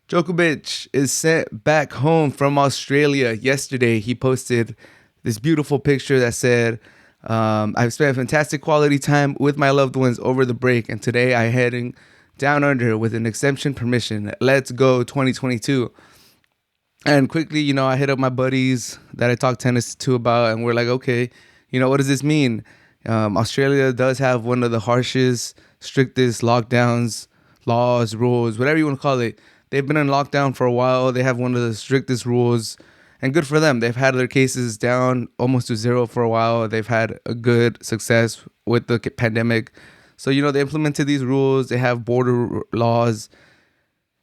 Djokovic is sent back home from Australia yesterday. He posted this beautiful picture that said, I've spent fantastic quality time with my loved ones over the break, and today I'm heading down under with an exemption permission. Let's go 2022. And quickly, I hit up my buddies that I talk tennis to about, and we're like, okay, what does this mean? Australia does have one of the harshest, strictest lockdowns, laws, rules, whatever you want to call it. They've been in lockdown for a while. They have one of the strictest rules, and good for them. They've had their cases down almost to zero for a while. They've had a good success with the pandemic. So, they implemented these rules. They have border laws.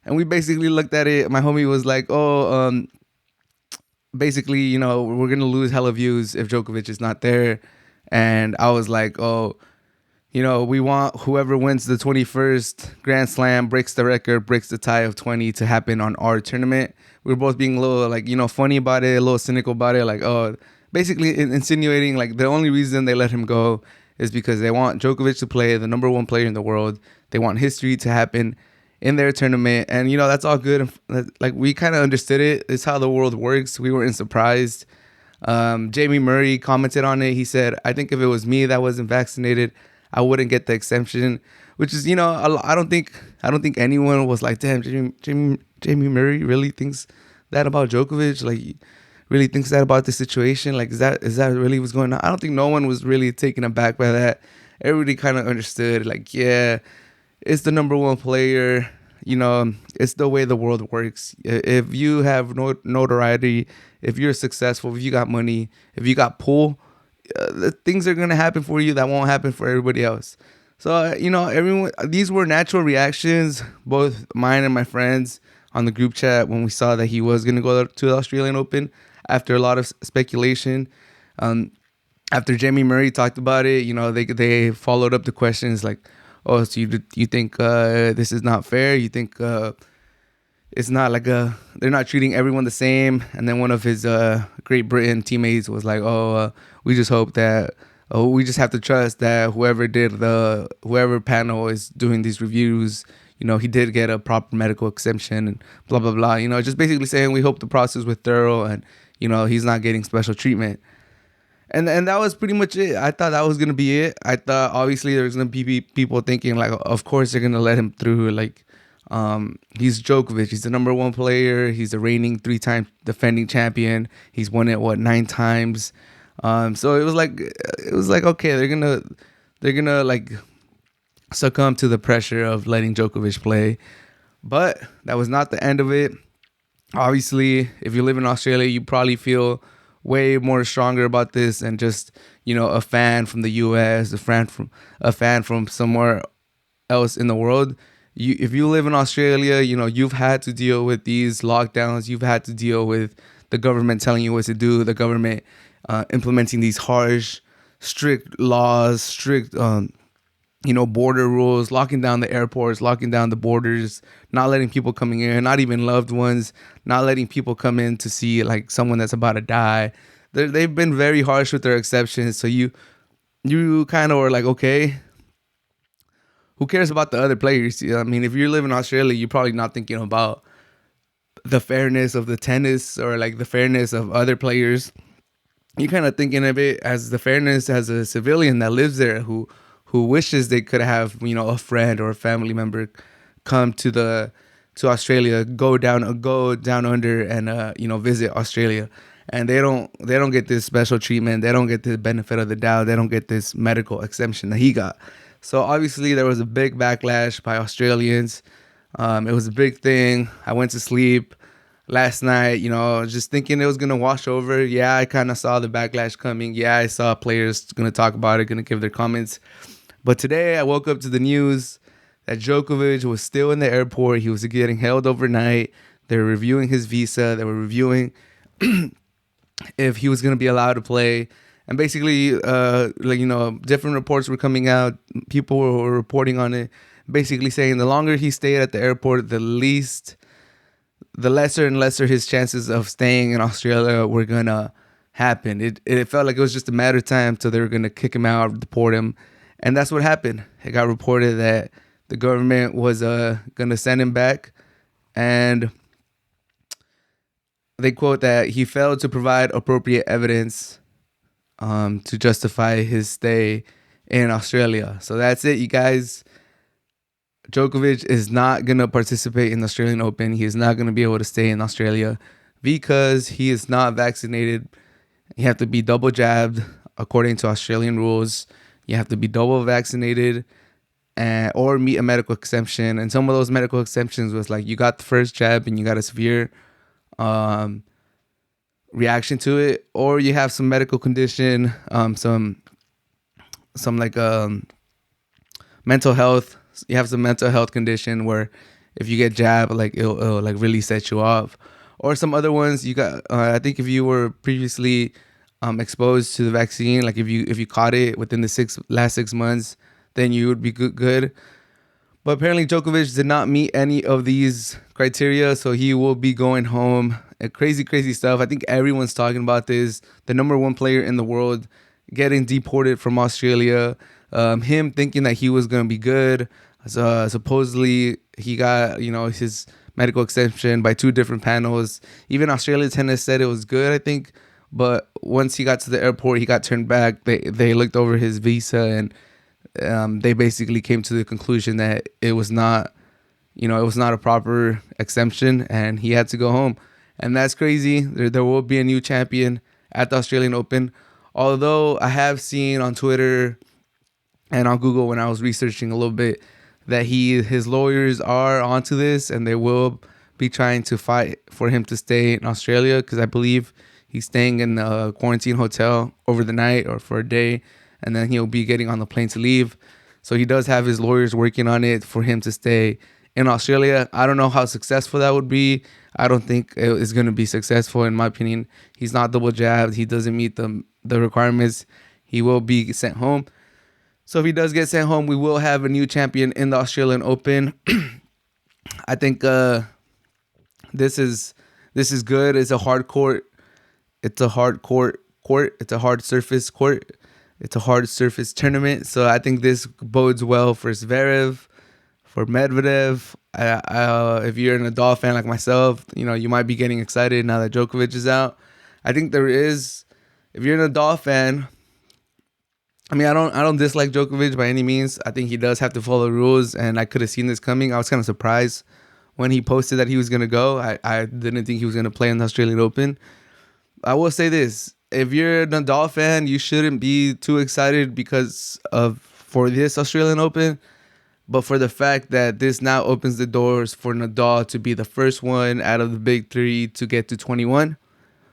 And we basically looked at it. My homie was like, basically, we're going to lose hella views if Djokovic is not there. And I was like, we want whoever wins the 21st Grand Slam, breaks the record, breaks the tie of 20 to happen on our tournament. We were both being a little, funny about it, a little cynical about it. Like, basically insinuating like the only reason they let him go is because they want Djokovic to play, the number one player in the world. They want history to happen in their tournament. And, that's all good. Like, we kind of understood it. It's how the world works. We weren't surprised. Jamie Murray commented on it. He said, I think if it was me that wasn't vaccinated, I wouldn't get the exemption, which is, I don't think anyone was like, damn, Jamie Murray really thinks that about Djokovic. Like, really thinks that about the situation. Like, is that really what's going on? I don't think no one was really taken aback by that. Everybody kind of understood, like, yeah, it's the number one player. It's the way the world works. If you have notoriety, if you're successful, if you got money, if you got pull, things are going to happen for you that won't happen for everybody else. So, everyone, these were natural reactions, both mine and my friends on the group chat when we saw that he was going to go to the Australian Open after a lot of speculation. After Jamie Murray talked about it, they followed up the questions like, oh, so you think this is not fair? You think it's not like they're not treating everyone the same? And then one of his Great Britain teammates was like, we just hope that, we just have to trust that whoever panel is doing these reviews, he did get a proper medical exemption and blah, blah, blah. Just basically saying we hope the process was thorough and, he's not getting special treatment. And that was pretty much it. I thought that was going to be it. I thought obviously there's going to be people thinking like, of course they're going to let him through. Like, he's Djokovic. He's the number one player. He's a reigning 3-time defending champion. He's won it, 9 times. So it was like, okay, they're going to like succumb to the pressure of letting Djokovic play. But that was not the end of it. Obviously, if you live in Australia, you probably feel way more stronger about this than just, a fan from the US, a fan from somewhere else in the world. If you live in Australia, you've had to deal with these lockdowns. You've had to deal with the government telling you what to do, the government implementing these harsh, strict laws, strict border rules, locking down the airports, locking down the borders, not letting people coming in, not even loved ones, not letting people come in to see like someone that's about to die. They've been very harsh with their exceptions. So you kind of were like, okay, who cares about the other players? I mean, if you live in Australia, you're probably not thinking about the fairness of the tennis or like the fairness of other players. You're kind of thinking of it as the fairness as a civilian that lives there who wishes they could have, a friend or a family member come to Australia, go down under and, visit Australia. And they don't get this special treatment. They don't get the benefit of the doubt. They don't get this medical exemption that he got. So obviously there was a big backlash by Australians. It was a big thing. I went to sleep last night, just thinking it was going to wash over. Yeah, I kind of saw the backlash coming. Yeah, I saw players going to talk about it, going to give their comments. But today I woke up to the news that Djokovic was still in the airport. He was getting held overnight. They were reviewing his visa. They were reviewing if he was going to be allowed to play. And basically, different reports were coming out. People were reporting on it, basically saying the longer he stayed at the airport, the lesser and lesser his chances of staying in Australia were going to happen. It felt like it was just a matter of time till they were going to kick him out, deport him. And that's what happened. It got reported that the government was going to send him back and they quote that he failed to provide appropriate evidence to justify his stay in Australia. So that's it, you guys. Djokovic is not going to participate in the Australian Open. He is not going to be able to stay in Australia because he is not vaccinated. You have to be double jabbed according to Australian rules. You have to be double vaccinated or meet a medical exemption. And some of those medical exemptions was like you got the first jab and you got a severe reaction to it, or you have some medical condition, some like mental health. You have some mental health condition where if you get jabbed, like it'll like really set you off. Or some other ones you got. I think if you were previously exposed to the vaccine, like if you caught it within the last 6 months, then you would be good. But apparently Djokovic did not meet any of these criteria, so he will be going home. Crazy stuff. I think everyone's talking about this. The number one player in the world getting deported from Australia. Him thinking that he was going to be good. Supposedly he got, his medical exemption by 2 different panels. Even Australia tennis said it was good, I think. But once he got to the airport, he got turned back. They looked over his visa and they basically came to the conclusion that it was not, it was not a proper exemption and he had to go home. And that's crazy. There will be a new champion at the Australian Open. Although I have seen on Twitter and on Google when I was researching a little bit that his lawyers are onto this and they will be trying to fight for him to stay in Australia, because I believe he's staying in a quarantine hotel over the night or for a day, and then he'll be getting on the plane to leave. So he does have his lawyers working on it for him to stay in Australia. I don't know how successful that would be. I don't think it is going to be successful, in my opinion. He's not double jabbed. He doesn't meet the requirements. He will be sent home. So if he does get sent home, we will have a new champion in the Australian Open. I think this is good. It's a hard court. It's a hard court. It's a hard surface court. It's a hard surface tournament. So I think this bodes well for Zverev, for Medvedev. If you're a Nadal fan like myself, you might be getting excited now that Djokovic is out. I think if you're a Nadal fan, I don't dislike Djokovic by any means. I think he does have to follow the rules, and I could have seen this coming. I was kind of surprised when he posted that he was going to go. I didn't think he was going to play in the Australian Open. I will say this. If you're a Nadal fan, you shouldn't be too excited for this Australian Open, but for the fact that this now opens the doors for Nadal to be the first one out of the big 3 to get to 21,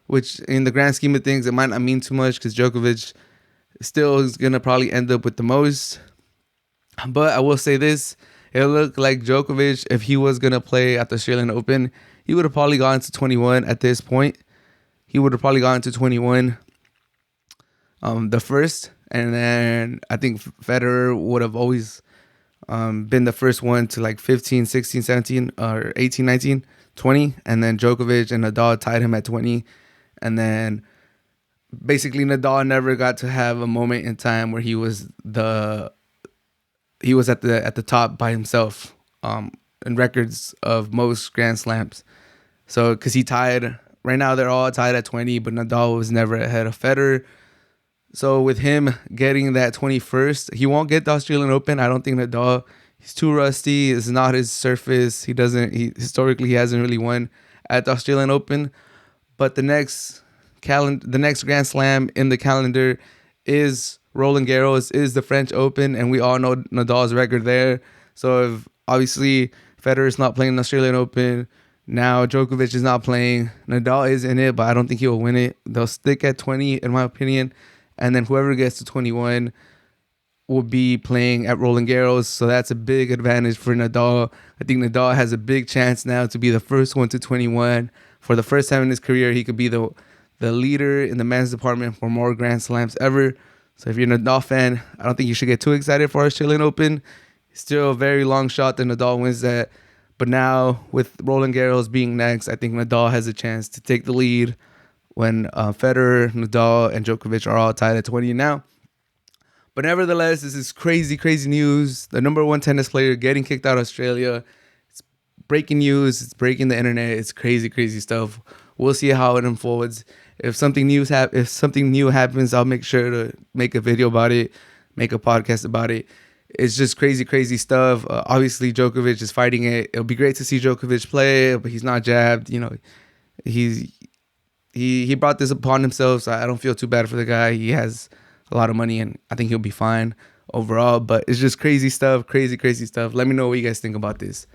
which in the grand scheme of things, it might not mean too much because Djokovic still is going to probably end up with the most. But I will say this. It looked like Djokovic, if he was going to play at the Australian Open, he would have probably gone to 21 at this point. He would have probably gone to 21 the first. And then I think Federer would have always been the first one to like 15, 16, 17, or 18, 19, 20. And then Djokovic and Nadal tied him at 20. And then basically Nadal never got to have a moment in time where he was at the top by himself in records of most Grand Slams. So because he tied, right now they're all tied at 20, but Nadal was never ahead of Federer. So with him getting that 21st, he won't get the Australian Open. I don't think Nadal, he's too rusty. It's not his surface. Historically he hasn't really won at the Australian Open. But the next Grand Slam in the calendar is Roland Garros, is the French Open, and we all know Nadal's record there. So if obviously Federer's not playing the Australian Open, now Djokovic is not playing, Nadal is in it, but I don't think he'll win it. They'll stick at 20 in my opinion, and then whoever gets to 21 will be playing at Roland Garros. So that's a big advantage for Nadal. I think Nadal has a big chance now to be the first one to 21. For the first time in his career, he could be the leader in the men's department for more Grand Slams ever. So if you're a Nadal fan, I don't think you should get too excited for Australian Open. Still a very long shot that Nadal wins that. But now with Roland Garros being next, I think Nadal has a chance to take the lead when Federer, Nadal, and Djokovic are all tied at 20 now. But nevertheless, this is crazy news. The number one tennis player getting kicked out of Australia. It's breaking news. It's breaking the internet. It's crazy, crazy stuff. We'll see how it unfolds. If something new happens, I'll make sure to make a video about it, make a podcast about it. It's just crazy, crazy stuff. Obviously, Djokovic is fighting it. It'll be great to see Djokovic play, but he's not jabbed. He's he brought this upon himself, so I don't feel too bad for the guy. He has a lot of money, and I think he'll be fine overall. But it's just crazy stuff, crazy, crazy stuff. Let me know what you guys think about this.